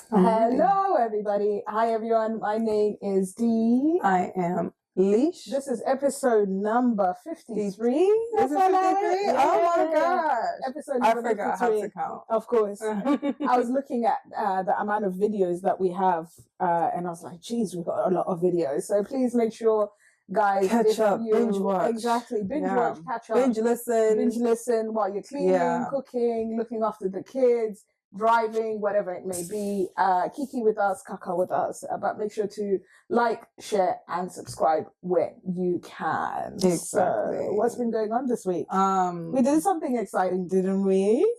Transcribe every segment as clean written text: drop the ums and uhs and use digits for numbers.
Hello, everybody. Hi, everyone. My name is D. I am Lish. This is episode number 53. Is it 53? Yeah. Oh my gosh. Episode I number forgot 53. how to count. Of course. I was looking at the amount of videos that we have, and I was like, geez, we've got a lot of videos. So please make sure, guys, Catch up, binge watch. Exactly. Binge watch, catch up. Binge listen While you're cleaning, cooking, looking after the kids, driving, whatever it may be. Kiki with us, Kaka with us. But make sure to like, share, and subscribe when you can. Exactly. So, what's been going on this week? We did something exciting, didn't we?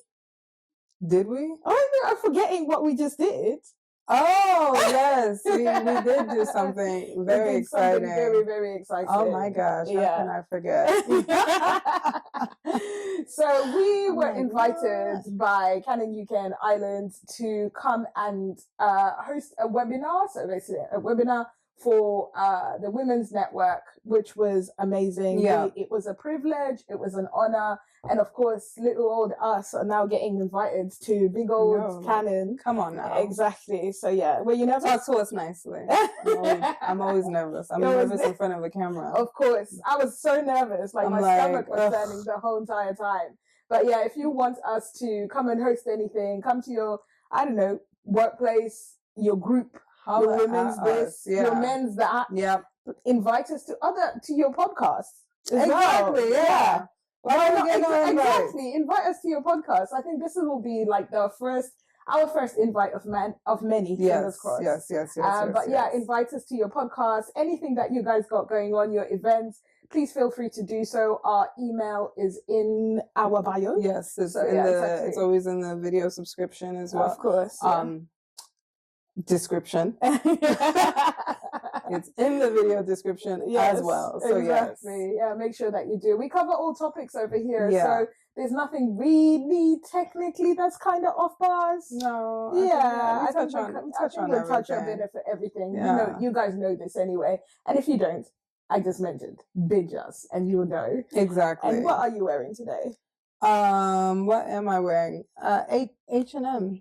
Did we? Oh, I'm forgetting what we just did. Oh, yes. we did do something very exciting. Something very, very exciting. Oh my gosh. How can I forget? So we were invited by Canon UK and Ireland to come and host a webinar. So basically a webinar for the Women's Network, which was amazing. Yeah. It was a privilege. It was an honor. And of course, little old us are now getting invited to big old Canon. Come on now. Exactly. So yeah, were you nervous? Talk to us nicely. I'm always nervous. I'm nervous in front of a camera. Of course. I was so nervous. Like my stomach was turning the whole entire time. But yeah, if you want us to come and host anything, come to your, I don't know, workplace, your group, your women's this, your men's that. Yeah. Invite us to your podcast. Exactly. Yeah. Exactly. Invite us to your podcast. I think this will be like our first invite of many. Fingers crossed. Yes. But yeah, invite us to your podcast. Anything that you guys got going on, your events, please feel free to do so. Our email is in our bio. Yes, it's it's always in the video subscription as well. Of course. Description. It's in the video description as well. So exactly. Yeah, make sure that you do. We cover all topics over here. Yeah. So there's nothing really technically that's kind of off bars. No. Yeah. We'll touch a bit of everything. Yeah. You guys know this anyway. And if you don't, I just mentioned, binge us and you'll know. Exactly. And what are you wearing today? What am I wearing? H&M.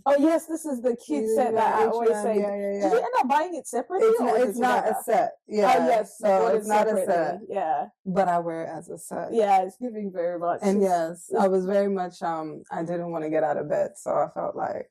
Oh yes, this is the cute set that I always say. Yeah. Did you end up buying it separately? It's not a set. Yeah. Oh yes, so it's not a set. Yeah. But I wear it as a set. Yeah, it's giving very much. And yes, I was very much I didn't want to get out of bed, so I felt like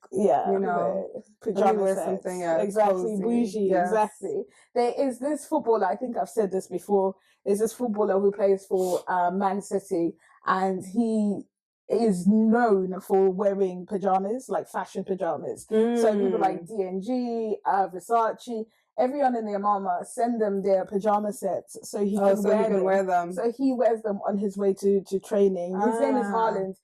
pajama sets. Something exactly cozy. Bougie. Yes. Exactly. There is this footballer, I think I've said this before, there's this footballer who plays for Man City, and he is known for wearing pajamas, like fashion pajamas. So people like D&G, Versace, everyone and their mama send them their pajama sets so he can wear them. So he wears them on his way to training. His name is Haaland.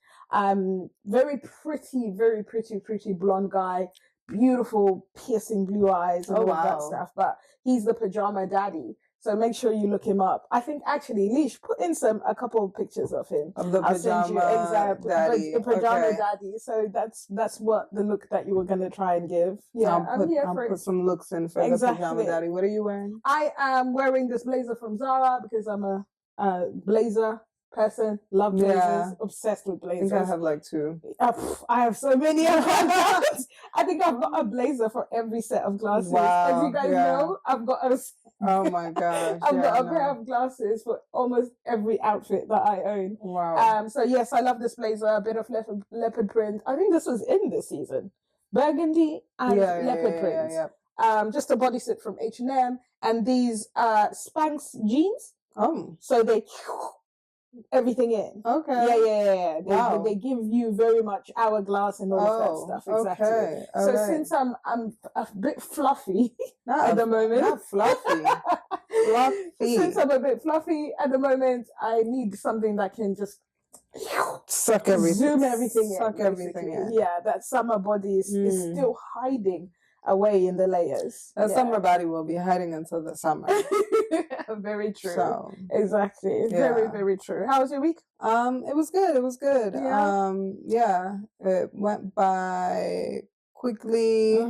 Very pretty blonde guy, beautiful piercing blue eyes and all of that stuff. But he's the pajama daddy. So make sure you look him up. I think actually, Lish, put in a couple of pictures of him. Of the pajama daddy. The pajama daddy. So that's what the look that you were going to try and give. Yeah, I'll put some looks in for the pajama daddy. What are you wearing? I am wearing this blazer from Zara because I'm a blazer person. Love blazers. Obsessed with blazers. I think I have like two. I have so many of them. I think I've got a blazer for every set of glasses. Wow, as you guys know, I've got a... Oh my gosh. I've got a pair of glasses for almost every outfit that I own. Wow. So yes, I love this blazer, a bit of leopard print. I think this was in this season. Burgundy and leopard print. Yeah. Just a bodysuit from H&M and these Spanx jeans. Oh. So they everything in. Okay. Yeah. They give you very much hourglass and all of that stuff. Exactly. Okay. So since I'm a bit fluffy at the moment. Not fluffy. Since I'm a bit fluffy at the moment, I need something that can just suck everything. Zoom everything in. Suck everything in. Yeah, that summer body is still hiding away in the layers. That summer body will be hiding until the summer. Very true. So, exactly. Very, very true. How was your week? It was good. Yeah. It went by quickly.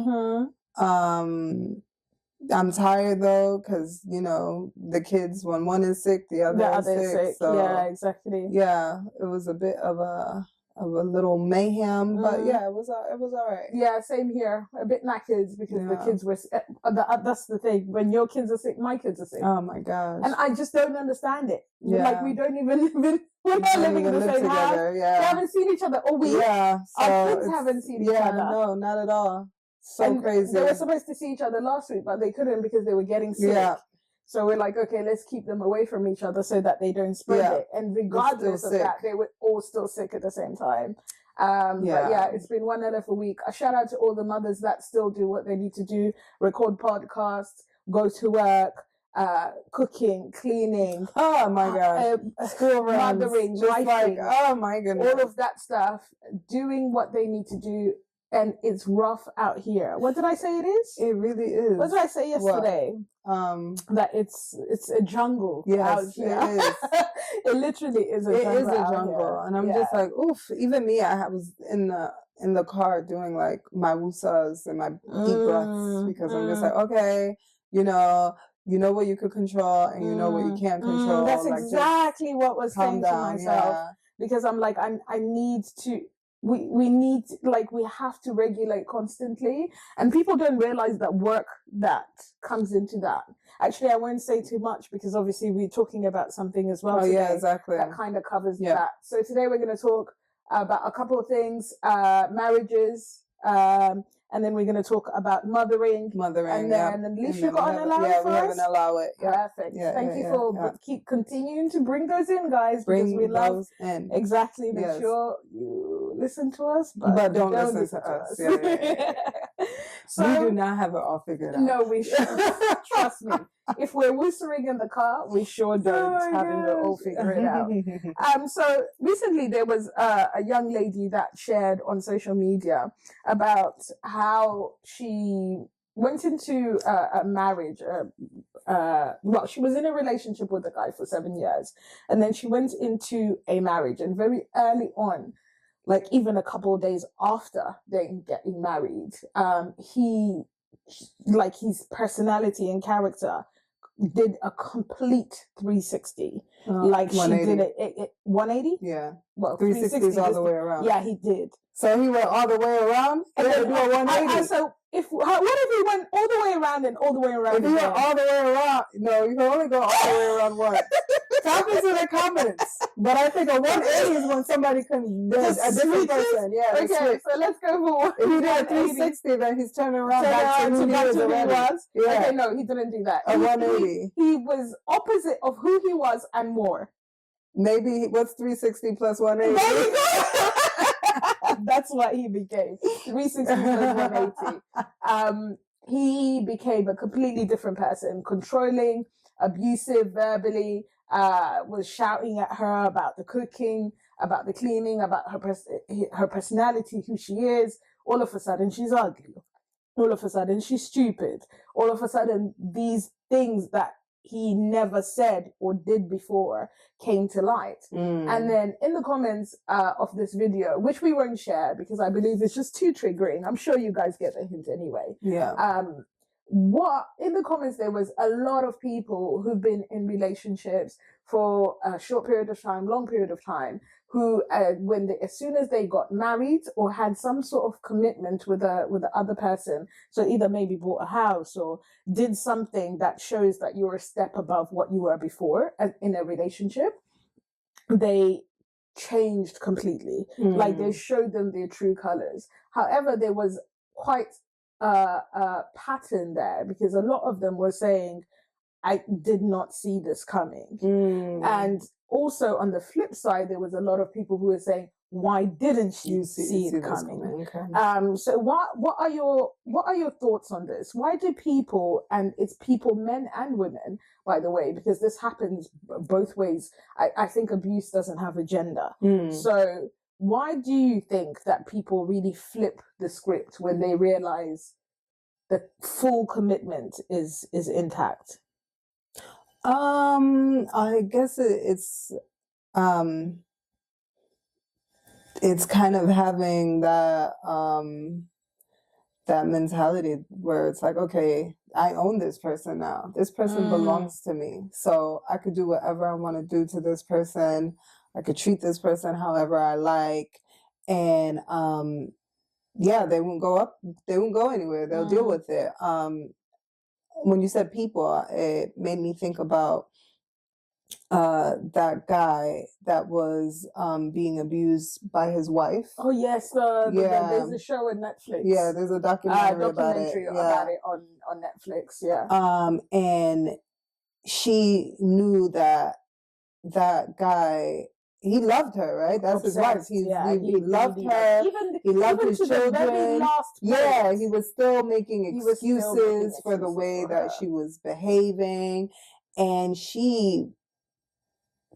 I'm tired though, because the kids, when one is sick, the other is sick. So, yeah, exactly. Yeah, it was a bit of a little mayhem, but yeah, it was all right. Yeah, same here. A bit knackered because the kids were. That's the thing. When your kids are sick, my kids are sick. Oh my gosh! And I just don't understand it. Yeah. Like we don't even live. We're not living in the same house. Yeah. We haven't seen each other all week. Yeah, so our kids haven't seen each other. No, not at all. So crazy. They were supposed to see each other last week, but they couldn't because they were getting sick. Yeah. So we're like, okay, let's keep them away from each other so that they don't spread it. And regardless of that, they were all still sick at the same time. But yeah, it's been one hell of a week. A shout out to all the mothers that still do what they need to do: record podcasts, go to work, cooking, cleaning. Oh my god, school runs, mothering, just like, oh my goodness, all of that stuff, doing what they need to do. And it's rough out here. What did I say it is? It really is. What did I say yesterday? That it's a jungle out here. It is. It literally is a jungle. It is a jungle. And I'm just like, oof. Even me, I was in the car doing like my woosas and my deep breaths because I'm just like, okay, you know what you could control and you know what you can't control. That's like, exactly what I was saying to myself. Because I'm like, I need to. We need, like, we have to regulate constantly, and people don't realize that work that comes into that. Actually, I won't say too much because obviously we're talking about something as well. Yeah, exactly. That kind of covers that. So today we're going to talk about a couple of things: marriages, and then we're going to talk about mothering, and then Lish, you got an allow it for us? We have an allow it. Perfect. Thank you for keep continuing to bring those in, guys. Bring because we love those in. Exactly. Make sure you listen to us, but don't listen to us. So we do not have it all figured out. No, we should. Trust me. If we're whistling in the car, we sure don't have it all figured out. So recently there was a young lady that shared on social media about how she went into a marriage. Well, she was in a relationship with a guy for 7 years, and then she went into a marriage, and very early on, like even a couple of days after they getting married, his personality and character did a complete 360. Like 180. She did it 180? Yeah. Well, 360 is all the way around. Yeah, he did. So he went all the way around? And then do a 180. So what if he went all the way around and all the way around? If he went all the way around, no, you can only go all the way around once. Type into the comments. But I think a 180 is when somebody can do a different person. Yeah. Okay, so let's go for if he did a 360, then he's turning around back to who he was. Yeah. Okay, no, he didn't do that. A 180. He was opposite of who he was and more. Maybe what's 360 plus 180? There you go. That's what he became. 360 plus 180. He became a completely different person, controlling, abusive verbally, was shouting at her about the cooking, about the cleaning, about her personality, who she is. All of a sudden, she's ugly. All of a sudden, she's stupid. All of a sudden, these things that he never said or did before came to light. And then in the comments of this video, which we won't share because I believe it's just too triggering. I'm sure you guys get the hint anyway. Yeah. What in the comments, there was a lot of people who've been in relationships for a short period of time, long period of time, who as soon as they got married or had some sort of commitment with the other person, so either maybe bought a house or did something that shows that you're a step above what you were before in a relationship, they changed completely. Like they showed them their true colors. However, there was quite a pattern there because a lot of them were saying, I did not see this coming. And also on the flip side, there was a lot of people who were saying, why didn't you see it coming? Okay. So what are your thoughts on this? Why do people, and it's people, men and women, by the way, because this happens both ways. I think abuse doesn't have a gender. So why do you think that people really flip the script when they realize the full commitment is intact? I guess it's kind of having that mentality where it's like, okay, I own this person now. This person belongs to me. So I could do whatever I want to do to this person. I could treat this person however I like. and yeah, they won't go anywhere. They'll deal with it. When you said people, it made me think about that guy that was being abused by his wife. Oh yes, there's a show on Netflix. Yeah, there's a documentary about it. About it on Netflix. Yeah. And she knew that guy, he loved her, right? That's Obsessed, his wife. He loved her. He loved his children. He was still making excuses for the way that she was behaving, and she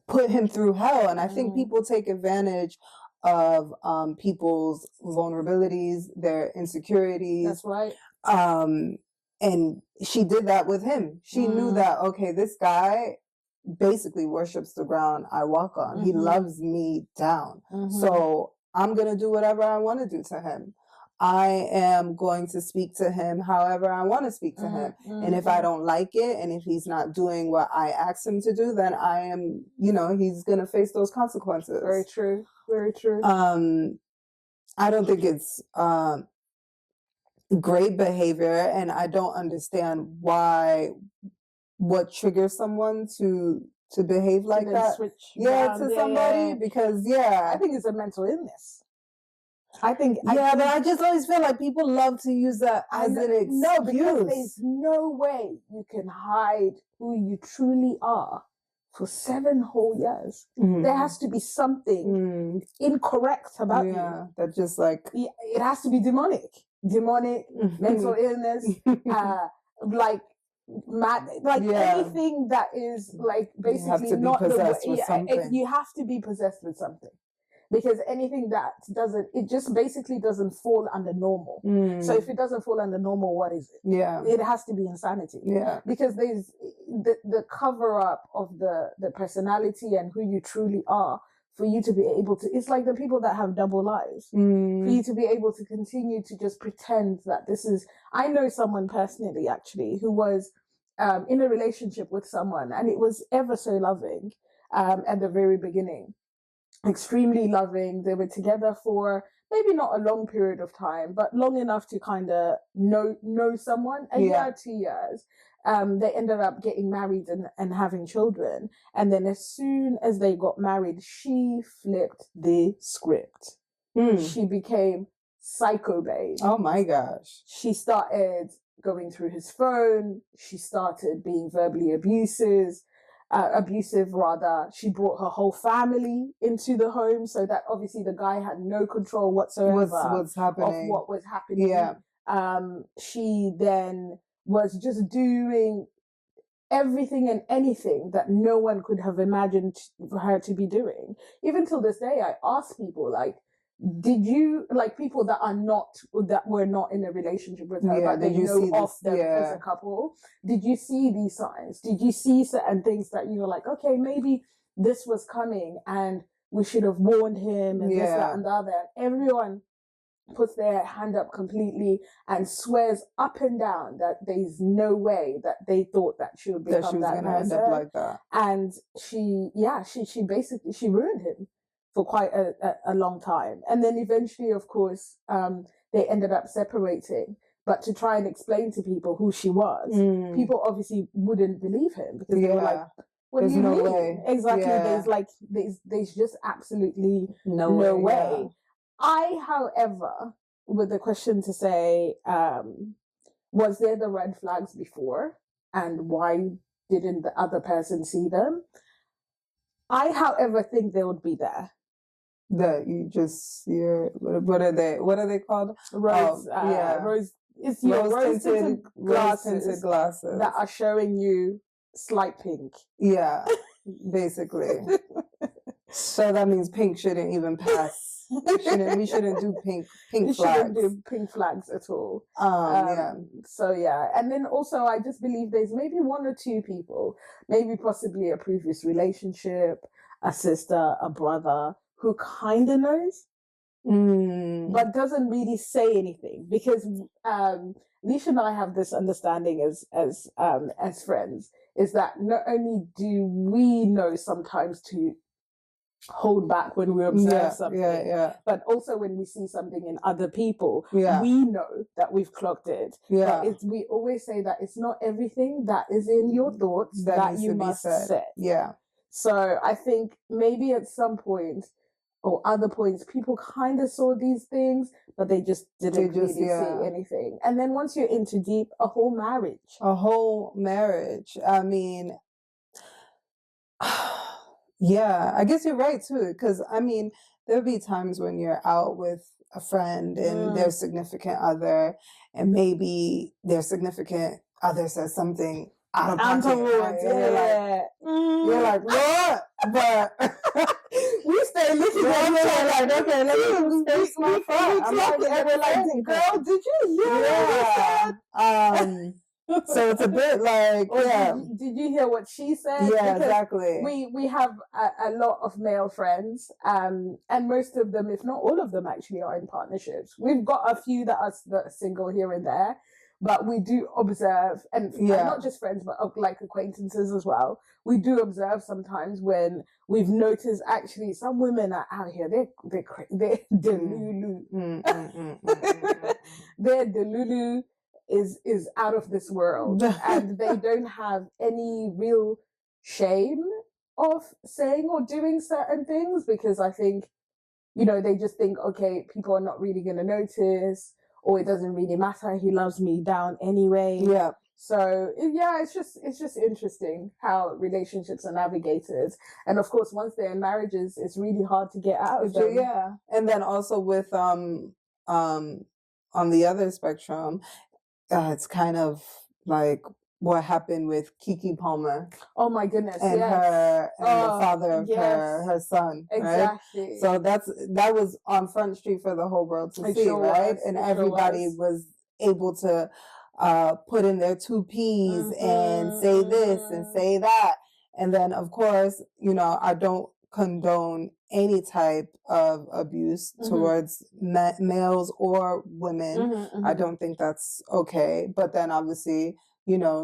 put him through hell. And I think people take advantage of people's vulnerabilities, their insecurities. That's right. And she did that with him. She knew that, okay, this guy basically worships the ground I walk on. He loves me down. So I'm going to do whatever I want to do to him. I am going to speak to him however I want to speak to him. And if I don't like it, and if he's not doing what I asked him to do, then I am, he's going to face those consequences. Very true. Very true. I don't think it's great behavior, and I don't understand what triggers someone to behave like that. To somebody, because I think it's a mental illness. I think but I just always feel like people love to use that as an excuse. No, because there's no way you can hide who you truly are for 7 whole years. There has to be something incorrect about you. That just like it has to be demonic, mental illness, like mad, like anything that is like basically not possessed with something. You have to be possessed with something, because anything that doesn't, it just basically doesn't fall under normal. So if it doesn't fall under normal, what is it? It has to be insanity. Because there's the cover up of the personality and who you truly are, for you to be able to, it's like the people that have double lives, for you to be able to continue to just pretend that this is, I know someone personally actually who was in a relationship with someone, and it was ever so loving at the very beginning, extremely loving. They were together for maybe not a long period of time, but long enough to kind of know someone, a year, 2 years. They ended up getting married and having children. And then as soon as they got married, she flipped the script. She became psycho babe. Oh my gosh. She started going through his phone. She started being verbally abusive. She brought her whole family into the home, so that obviously the guy had no control whatsoever what's happening. of what was happening. She then was just doing everything and anything that no one could have imagined for her to be doing. Even till this day, I ask people, like, did you, like, people that were not in a relationship with her, but they know of them as a couple, did you see these signs? Did you see certain things that you were like, okay, maybe this was coming and we should have warned him and this, that, and the other? And everyone puts their hand up completely and swears up and down that there's no way that they thought that she would become that person. End up like that. And she basically, she ruined him for quite a long time. And then eventually, of course, they ended up separating. But to try and explain to people who she was, people obviously wouldn't believe him, because they were like, what do you mean? Way. Exactly. There's just absolutely no way. I, however, with the question to say, was there the red flags before, and why didn't the other person see them? I, however, think they would be there. That you just, what are they called? Rose. It's your rose-tinted glasses that are showing you slight pink. Yeah, basically. So that means pink shouldn't even pass. We shouldn't do pink flags. Shouldn't do pink flags at all. So and then also I just believe there's maybe 1 or 2 people, maybe possibly a previous relationship, a sister, a brother, who kind of knows, but doesn't really say anything, because Lish and I have this understanding as friends, is that not only do we know sometimes to hold back when we observe something. Yeah. But also when we see something in other people, Yeah. we know that we've clocked it. Yeah. But we always say that it's not everything that is in your thoughts that you must say. Yeah. So I think maybe at some point or other points, people kind of saw these things, but they just didn't really see anything. And then once you're into deep, a whole marriage. I mean, yeah, I guess you're right too. Because I mean, there'll be times when you're out with a friend and their significant other, and maybe their significant other says something out of pocket, right? You're like, what? But we stay looking at each other like, okay, let me face my front. I'm like, and we're like, girl, did you hear what he said? So it's a bit like, Did you hear what she said? Yeah, because exactly. We have a lot of male friends, and most of them, if not all of them, actually are in partnerships. We've got a few that are single here and there, but we do observe, and not just friends, but like acquaintances as well. We do observe sometimes when we've noticed actually some women are out here, they're delulu. Their delulu is out of this world, and they don't have any real shame of saying or doing certain things, because I think, they just think, okay, people are not really going to notice, or it doesn't really matter, he loves me down anyway. Yeah. So it's just interesting how relationships are navigated, and of course once they're in marriages, it's really hard to get out of them. Yeah. And then also with on the other spectrum, it's kind of like what happened with Keke Palmer. Oh my goodness! And her and the father of her son. Exactly. Right? So that was on Front Street for the whole world to see, right? And everybody was able to put in their 2 P's and say this and say that. And then of course, I don't condone any type of abuse towards males or women. I don't think that's okay. But then obviously,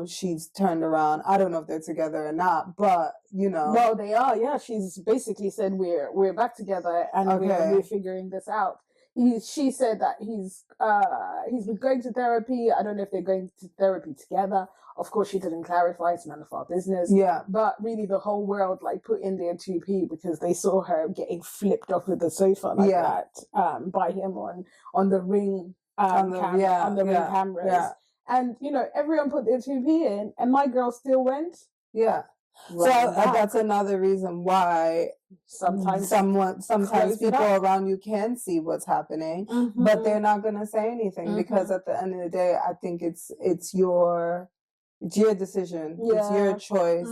she's turned around. I don't know if they're together or not, but well, they are. Yeah, she's basically said we're back together and we're figuring this out. She said that he's been going to therapy. I don't know if they're going to therapy together. Of course, she didn't clarify. It's none of our business. Yeah. But really, the whole world put in their 2P because they saw her getting flipped off with the sofa that by him on the ring on the ring cameras. Yeah. And everyone put their 2P in, and my girl still went. Yeah. So that's another reason why sometimes people around you can see what's happening, but they're not going to say anything because at the end of the day, I think it's your decision. Yeah. It's your choice.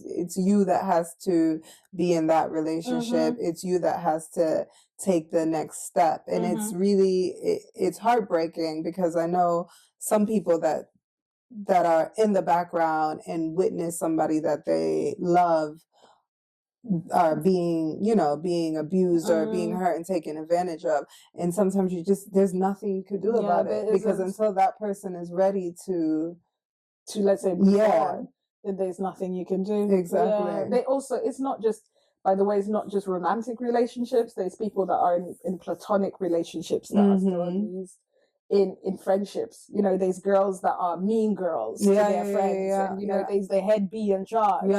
It's you that has to be in that relationship. It's you that has to take the next step. And it's really, it's heartbreaking because I know some people that are in the background and witness somebody that they love are being abused or being hurt and taken advantage of. And sometimes there's nothing you could do about it because until that person is ready to let's say move on, then there's nothing you can do. Exactly. Yeah. It's not just, by the way, it's not just romantic relationships. There's people that are in platonic relationships that are still abused. In friendships, there's girls that are mean girls to their friends, and there's the head bee in charge,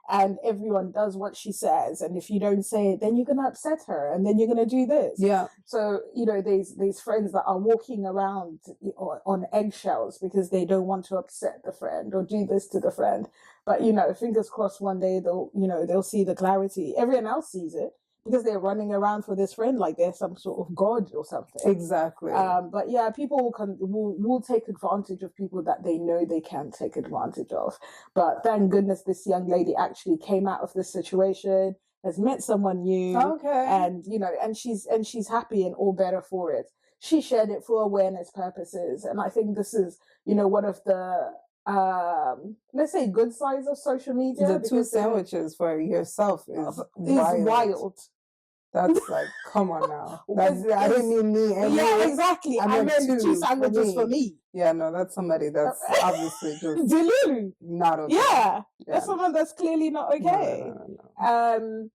and everyone does what she says, and if you don't say it, then you're gonna upset her, and then you're gonna do this. So there's friends that are walking around on eggshells because they don't want to upset the friend or do this to the friend, but fingers crossed one day they'll see the clarity. Everyone else sees it because they're running around for this friend like they're some sort of god or something. Exactly. But yeah, people will take advantage of people that they know they can take advantage of. But thank goodness this young lady actually came out of this situation, has met someone new, and and she's happy and all better for it. She shared it for awareness purposes, and I think this is one of the let's say good sides of social media. The 2 sandwiches for yourself is wild. That's like, come on now. I didn't mean me. Yeah, exactly. I meant 2 sandwiches for me. Yeah, no, that's somebody that's obviously just delulu. Not okay. Yeah, that's someone that's clearly not okay. No.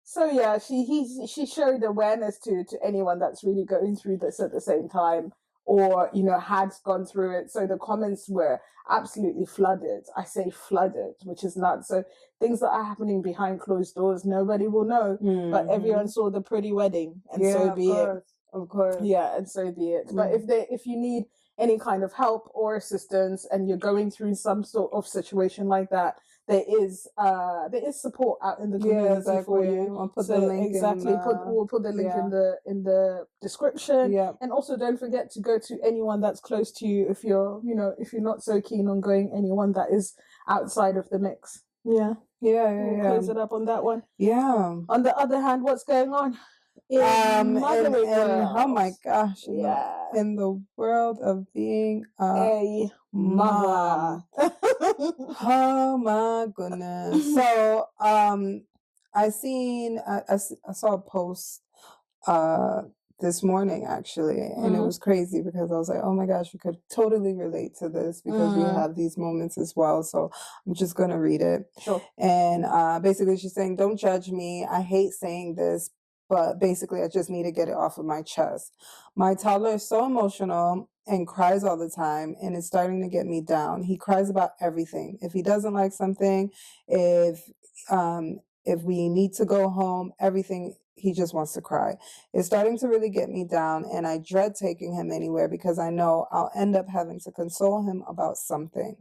So yeah, she showed awareness to anyone that's really going through this at the same time, or had gone through it. So the comments were absolutely flooded. I say flooded, which is nuts. So things that are happening behind closed doors, nobody will know, but everyone saw the pretty wedding, and so be it. Of course. Yeah, and so be it. But if you need any kind of help or assistance, and you're going through some sort of situation like that, there is support out in the community for you. I'll put the link we'll put the link in the description. Yeah. And also don't forget to go to anyone that's close to you if you're not so keen on going anyone that is outside of the mix. Yeah. We'll close it up on that one. Yeah. On the other hand, what's going on? Oh my gosh. Yeah. In the world of being a mother. Oh my goodness. So I saw a post this morning actually, and it was crazy because I was like, oh my gosh, we could totally relate to this because we have these moments as well. So I'm just gonna read it. Sure. And basically she's saying, don't judge me. I hate saying this, but basically I just need to get it off of my chest. My toddler is so emotional and cries all the time, and it's starting to get me down. He cries about everything. If he doesn't like something, if we need to go home, everything, he just wants to cry. It's starting to really get me down, and I dread taking him anywhere because I know I'll end up having to console him about something.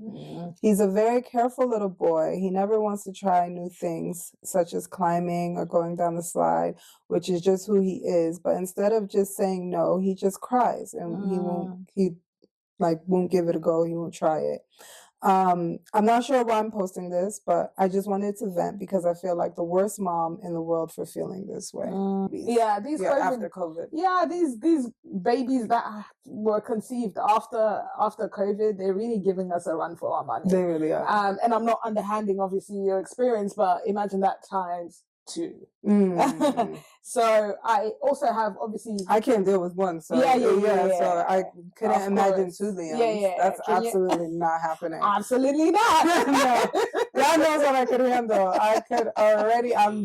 He's a very careful little boy. He never wants to try new things, such as climbing or going down the slide, which is just who he is. But instead of just saying no, he just cries, and he won't give it a go. He won't try it. I'm not sure why I'm posting this, but I just wanted to vent because I feel like the worst mom in the world for feeling this way. After COVID. Yeah, these babies that were conceived after COVID, they're really giving us a run for our money. They really are. And I'm not underhanding obviously your experience, but imagine that times 2. So I also have obviously I can't deal with one, so so I couldn't imagine 2 Liams. That's absolutely not happening. Absolutely not. No. God knows what I could handle. I'm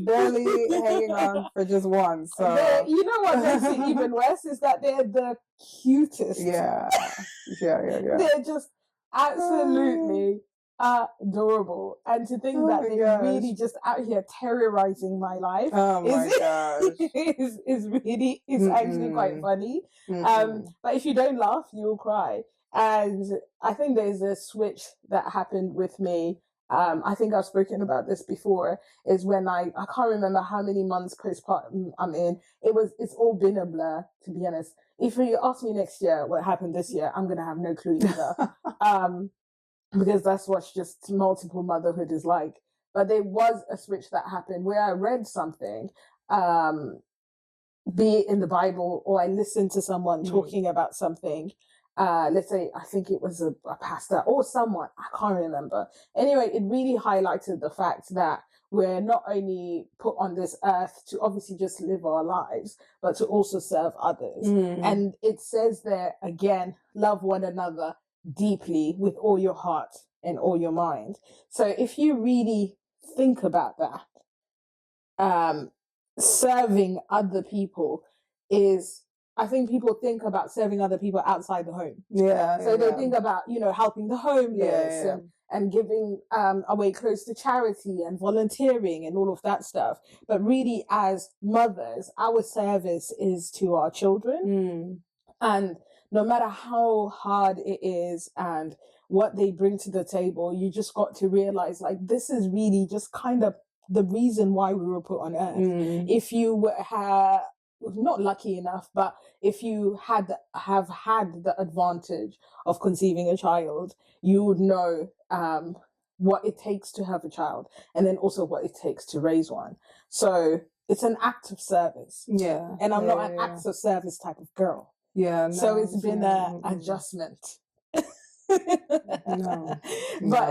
barely hanging on for just one. So you know what makes it even worse is that they're the cutest. Yeah. They're just absolutely adorable, and to think that they're really just out here terrorizing my life is really actually quite funny. But if you don't laugh, you'll cry. And I think there's a switch that happened with me. I think I've spoken about this before, is when I can't remember how many months postpartum I'm in. It's all been a blur, to be honest. If you ask me next year what happened this year, I'm gonna have no clue either. Because that's what just multiple motherhood is like. But there was a switch that happened where I read something, be it in the Bible, or I listened to someone talking about something. Let's say, I think it was a pastor or someone, I can't remember. Anyway, it really highlighted the fact that we're not only put on this earth to obviously just live our lives, but to also serve others. And it says there again, love one another deeply with all your heart and all your mind. So if you really think about that, serving other people is, I think people think about serving other people outside the home. So they think about, helping the homeless and giving away clothes to charity and volunteering and all of that stuff. But really, as mothers, our service is to our children. And no matter how hard it is and what they bring to the table, you just got to realize, like, this is really just kind of the reason why we were put on earth. If you were not lucky enough, but if you have had the advantage of conceiving a child, you would know what it takes to have a child, and then also what it takes to raise one. So it's an act of service. And I'm not an acts of service type of girl. So it's been an adjustment. But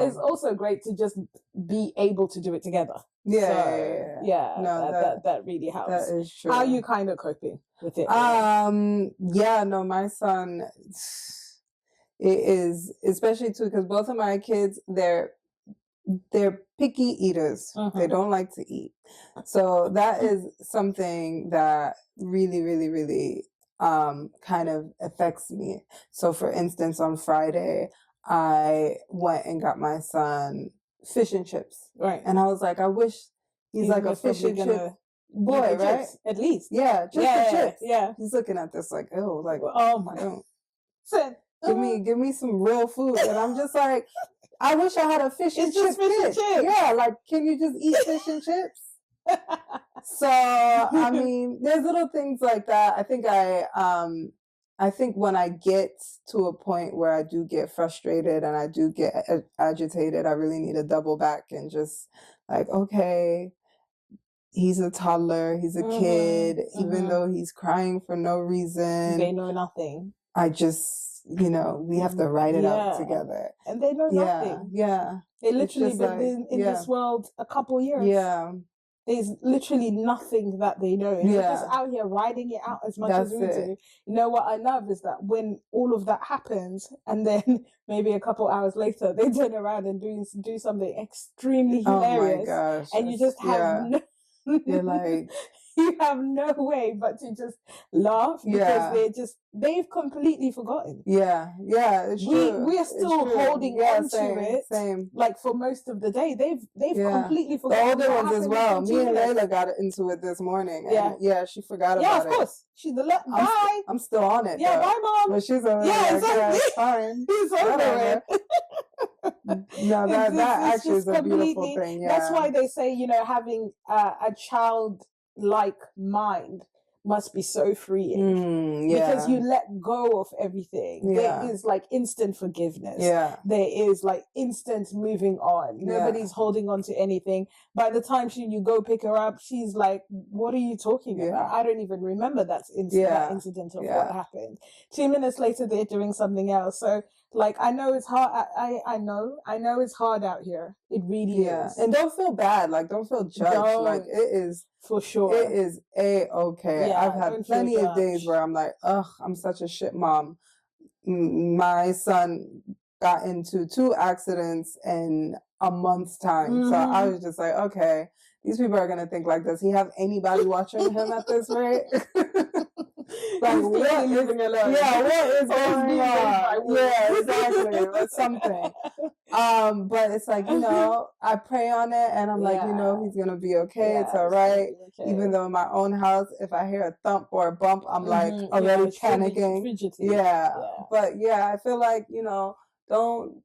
it's also great to just be able to do it together. That really helps. That is true. How are you kind of coping with it? My son, it is, especially too, because both of my kids, they're picky eaters. They don't like to eat. So that is something that really, really, really kind of affects me. So for instance, on Friday, I went and got my son fish and chips. Right. And I was like, I wish he's like a fish and chip boy, right? Chips, at least. Yeah, just the chips. Yeah. He's looking at this like, oh, like, oh my God. Give me some real food. And I'm just like, I wish I had a fish and chip kid. Yeah, like, can you just eat fish and chips? So, I mean, there's little things like that. I think when I get to a point where I do get frustrated and I do get agitated, I really need to double back and just like, okay, he's a toddler, he's a kid, even though he's crying for no reason. They know nothing. I just, we have to write it out together. And they know nothing. Yeah. They literally been in this world a couple years. Yeah. There's literally nothing that they know. And they're just out here riding it out as much as we do. You know what I love is that when all of that happens, and then maybe a couple hours later, they turn around and do something extremely hilarious. Oh my gosh. And you just have you're like, you have no way but to just laugh because they've completely forgotten. Yeah, it's true. We are still holding on to it. Same. Like for most of the day, they've completely The forgotten. older ones as well. Me and Layla got into it this morning. And she forgot about it. Yeah, of course. She's bye. I'm still on it. Yeah, bye, Mom. But she's over it's fine. He's over it. No, that actually is a beautiful thing. Yeah. That's why they say, having a childlike mind must be so freeing because you let go of everything. There is like instant forgiveness. There is like instant moving on. Nobody's holding on to anything. By the time you go pick her up, she's like, what are you talking about? I don't even remember that incident of what happened. 2 minutes later, they're doing something else. So like, I know it's hard. I know it's hard out here. It really is. And don't feel bad. Like, don't feel judged. Like, it is. For sure. It is okay. I've had plenty of days where I'm like, ugh, I'm such a shit mom. My son got into 2 accidents in a month's time. So I was just like, okay, these people are going to think like, does he have anybody watching him at this rate? Like, what is going on? Yeah, exactly. Or something. But it's like, I pray on it and I'm like, he's going to be okay. It's all right. Okay. Even though in my own house, if I hear a thump or a bump, I'm like already panicking. But I feel like, don't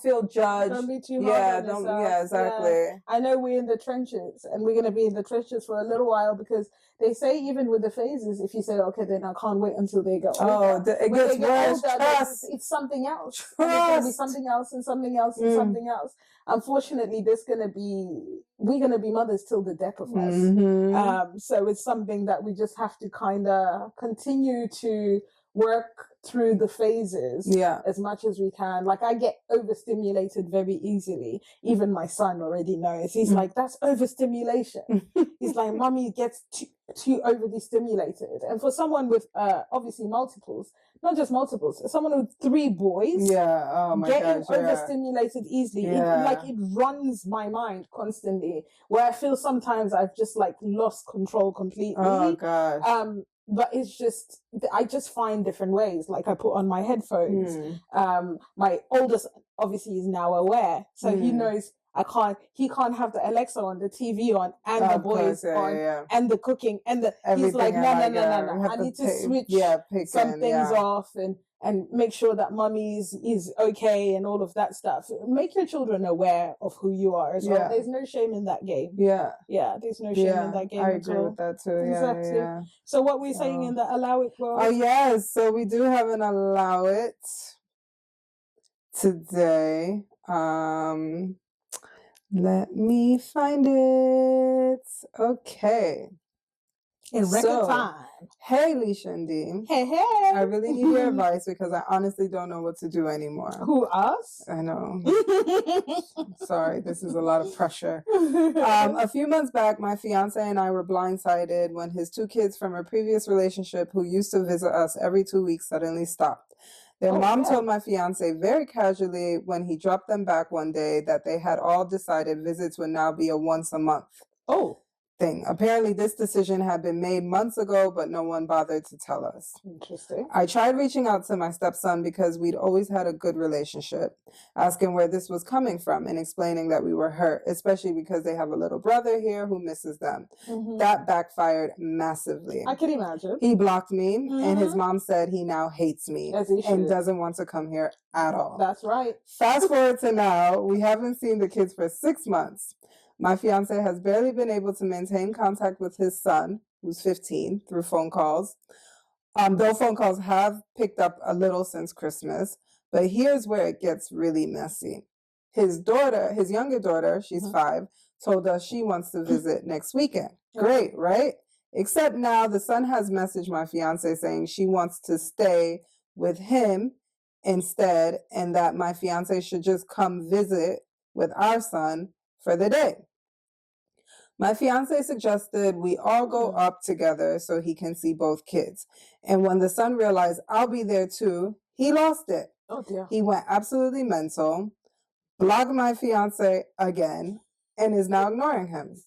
feel judged. Don't be too hard on yourself. Exactly. Yeah. I know we're in the trenches and we're going to be in the trenches for a little while because they say even with the phases, if you say, okay, then I can't wait until they go older. It gets worse. It's something else. It's going to be something else and something else and something else. Unfortunately, we're going to be mothers till the death of us. So it's something that we just have to kind of continue to work through the phases as much as we can. Like, I get overstimulated very easily. Even my son already knows. He's like, that's overstimulation. He's like, mommy gets too overly stimulated. And for someone with obviously multiples, not just multiples, someone with 3 boys, getting overstimulated easily, it runs my mind constantly, where I feel sometimes I've just like lost control completely. Oh gosh. But it's just, I just find different ways. Like, I put on my headphones. My oldest obviously is now aware, so he knows he can't have the Alexa on, the TV on, and the boys on, and the cooking, and he's like, no. I need to switch some things off and make sure that mommy is okay and all of that stuff. Make your children aware of who you are as well. There's no shame in that game. There's no shame in that game. I agree with that too. Exactly. So what we're saying in the allow it world? Oh yes, so we do have an allow it today. Let me find it. Okay. In record time. Hey, Lish and D. Hey. I really need your advice because I honestly don't know what to do anymore. Who, us? I know. Sorry, this is a lot of pressure. A few months back, my fiance and I were blindsided when his 2 kids from a previous relationship who used to visit us every 2 weeks suddenly stopped. Their Oh, mom yeah. told my fiance very casually when he dropped them back one day that they had all decided visits would now be a once a month Oh, thing. Apparently, this decision had been made months ago, but no one bothered to tell us. interesting. I tried reaching out to my stepson because we'd always had a good relationship, asking where this was coming from and explaining that we were hurt, especially because they have a little brother here who misses them. Mhm. That backfired massively. I can imagine. He blocked me, and his Mhm. mom said he now hates me As he and should. doesn't want to come here at all. That's right. Fast forward to now, we haven't seen the kids for 6 months. My fiance has barely been able to maintain contact with his son, who's 15, through phone calls. Though phone calls have picked up a little since Christmas, but here's where it gets really messy. His younger daughter, she's 5, told us she wants to visit next weekend. Great, right? Except now the son has messaged my fiance saying she wants to stay with him instead, and that my fiance should just come visit with our son for the day. My fiance suggested we all go up together so he can see both kids. And when the son realized I'll be there too, he lost it. Oh, dear. He went absolutely mental, blocked my fiance again, and is now ignoring him.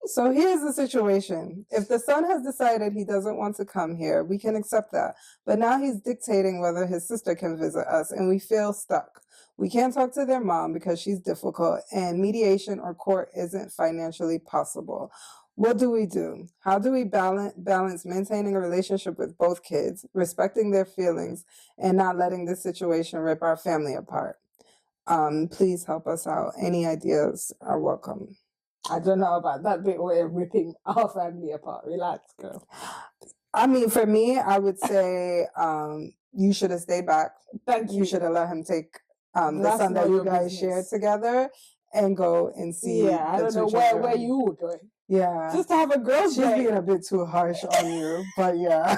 So here's the situation. If the son has decided he doesn't want to come here, we can accept that. But now he's dictating whether his sister can visit us, and we feel stuck. We can't talk to their mom because she's difficult, and mediation or court isn't financially possible. What do we do? How do we balance maintaining a relationship with both kids, respecting their feelings, and not letting this situation rip our family apart? Please help us out. Any ideas are welcome. I don't know about that bit where you're ripping our family apart. Relax, girl. I mean, for me, I would say you should have stayed back. Thank you. You should have let him take the That's son that not you your guys business. shared together and go and see. Yeah, I the don't two know children. where you were going. Yeah. Just to have a girls' She's day. being a bit too harsh on you, but yeah.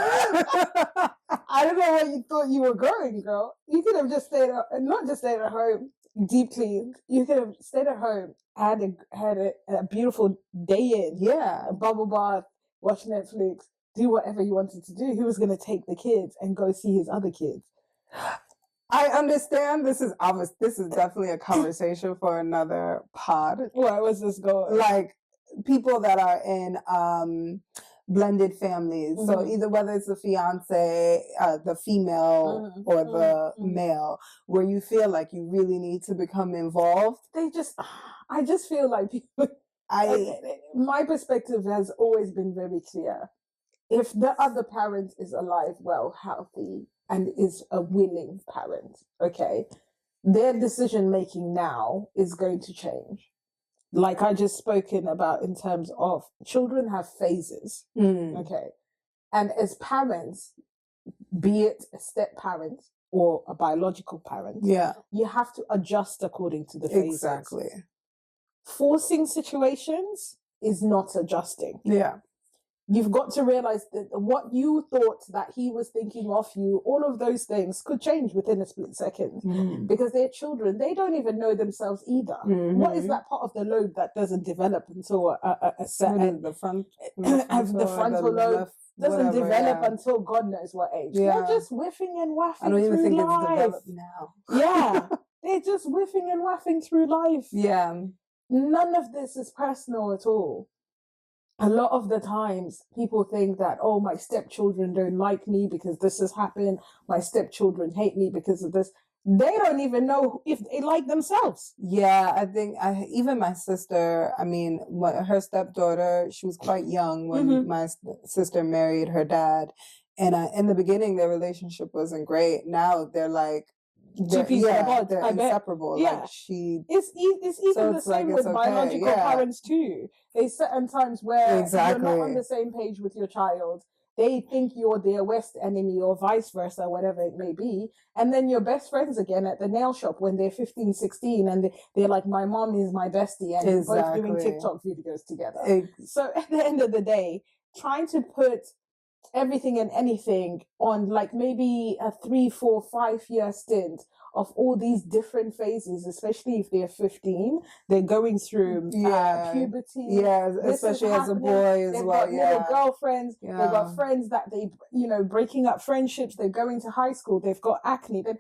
I don't know where you thought you were going, girl. You could have just stayed, not just stayed at home, deep cleaned. You could have stayed at home, had a beautiful day in, Yeah. a bubble bath, watch Netflix, do whatever you wanted to do. He was going to take the kids and go see his other kids. I understand this is obvious. This is definitely a conversation for another pod. Where was this going? Like people that are in blended families. So either whether it's the fiance, the female, or the male, where you feel like you really need to become involved. I just feel like people. My perspective has always been very clear. If the other parent is alive, well, healthy, and is a willing parent, okay, their decision making now is going to change. Like I just spoken about in terms of children have phases, okay, and as parents, be it a step parent or a biological parent, you have to adjust according to the phases. Exactly. Forcing situations is not adjusting. Yeah. You've got to realize that what you thought that he was thinking of you, all of those things could change within a split second because they're children. They don't even know themselves either. What is that part of the lobe that doesn't develop until a certain... The frontal lobe doesn't develop until God knows what age. They're just whiffing and waffing I don't even think life. it's developed now. Yeah. They're just whiffing and waffing through life. Yeah. None of this is personal at all. A lot of the times people think that, oh, my stepchildren don't like me because this has happened. My stepchildren hate me because of this. They don't even know if they like themselves. Yeah, I think even my sister, I mean, her stepdaughter, she was quite young when my sister married her dad. And in the beginning, their relationship wasn't great. Now they're like, two people apart. They're inseparable. Yeah. Like it's even the same with biological parents too. There's certain times where you're not on the same page with your child. They think you're their worst enemy or vice versa, whatever it may be. And then you're best friends again at the nail shop when they're 15, 16 and they're like, my mom is my bestie and you're both doing TikTok videos together. So at the end of the day, trying to put everything and anything on like maybe a 3, 4, 5 year stint of all these different phases, especially if they're 15, they're going through puberty. Yeah, especially as a boy as they've well. got little girlfriends. They've got friends that they, breaking up friendships. They're going to high school. They've got acne. Then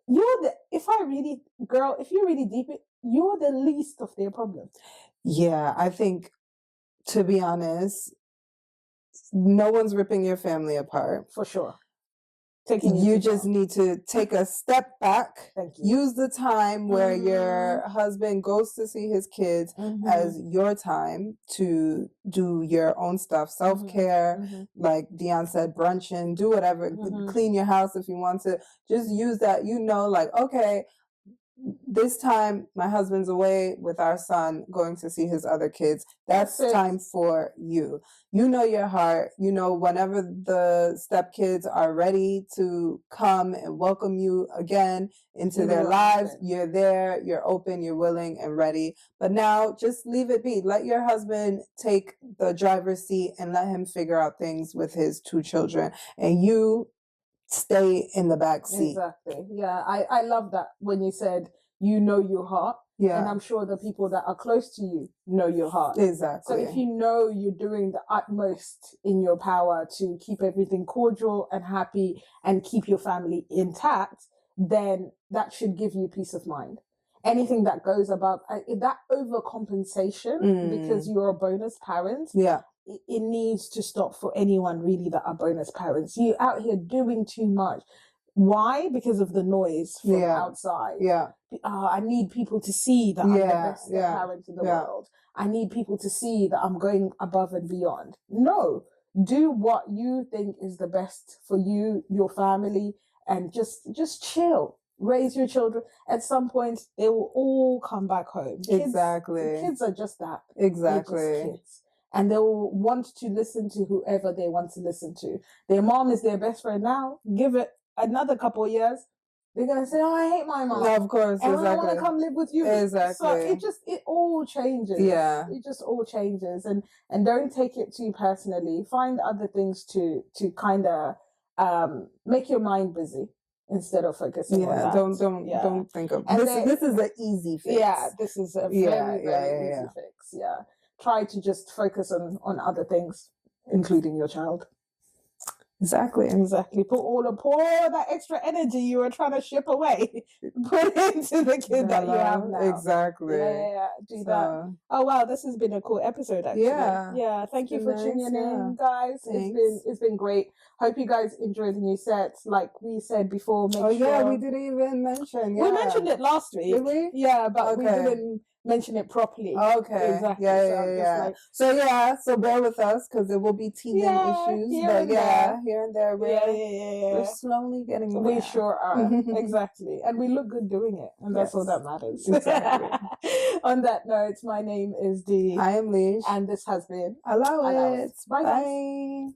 if you're really deep, you're the least of their problem. Yeah, I think, to be honest, no one's ripping your family apart. For sure. You just need to take a step back. Use the time where your husband goes to see his kids as your time to do your own stuff. Self-care, like Dion said, brunching, do whatever. Clean your house if you want to. Just use that, like, okay, this time my husband's away with our son going to see his other kids. That's time for you. You know your heart. Whenever the stepkids are ready to come and welcome you again into their lives, you're there, you're open, you're willing and ready. But now just leave it be. Let your husband take the driver's seat and let him figure out things with his 2 children. And you stay in the back seat. Exactly. Yeah. I love that when you said your heart. Yeah. And I'm sure the people that are close to you know your heart. Exactly. So if you're doing the utmost in your power to keep everything cordial and happy and keep your family intact, then that should give you peace of mind. Anything that goes above that overcompensation because you're a bonus parent. Yeah. It needs to stop for anyone really that are bonus parents. You're out here doing too much. Why? Because of the noise from outside. Yeah. I need people to see that I'm the best parent in the world. I need people to see that I'm going above and beyond. No. Do what you think is the best for you, your family, and just chill. Raise your children. At some point, they will all come back home. Exactly. Kids are just that. Exactly. They're just kids. And they will want to listen to whoever they want to listen to. Their mom is their best friend now. Give it another couple of years. They're going to say, oh, I hate my mom. No, of course, and I want to come live with you. Exactly. So it all changes. Yeah. It just all changes. And don't take it too personally. Find other things to kind of make your mind busy instead of focusing on that. Don't think of this is an easy fix. Yeah, this is a very, very easy fix. Yeah. Try to just focus on other things, including your child. Exactly. Pour that extra energy you were trying to ship away, put into the kid that you have now. Exactly. Do that. Oh wow, this has been a cool episode actually. Yeah. Thank you for tuning in, guys. It's been great. Hope you guys enjoy the new sets. Like we said before, we didn't even mention. We mentioned it last week. Did we? Yeah, but we didn't mention it properly. Okay. Exactly. So bear with us because there will be teething issues. Here and there. We're slowly getting there. We sure are. Exactly. And we look good doing it. And that's all that matters. Exactly. On that note, my name is Dee. I am Lish. And this has been Allow It. Bye. Bye.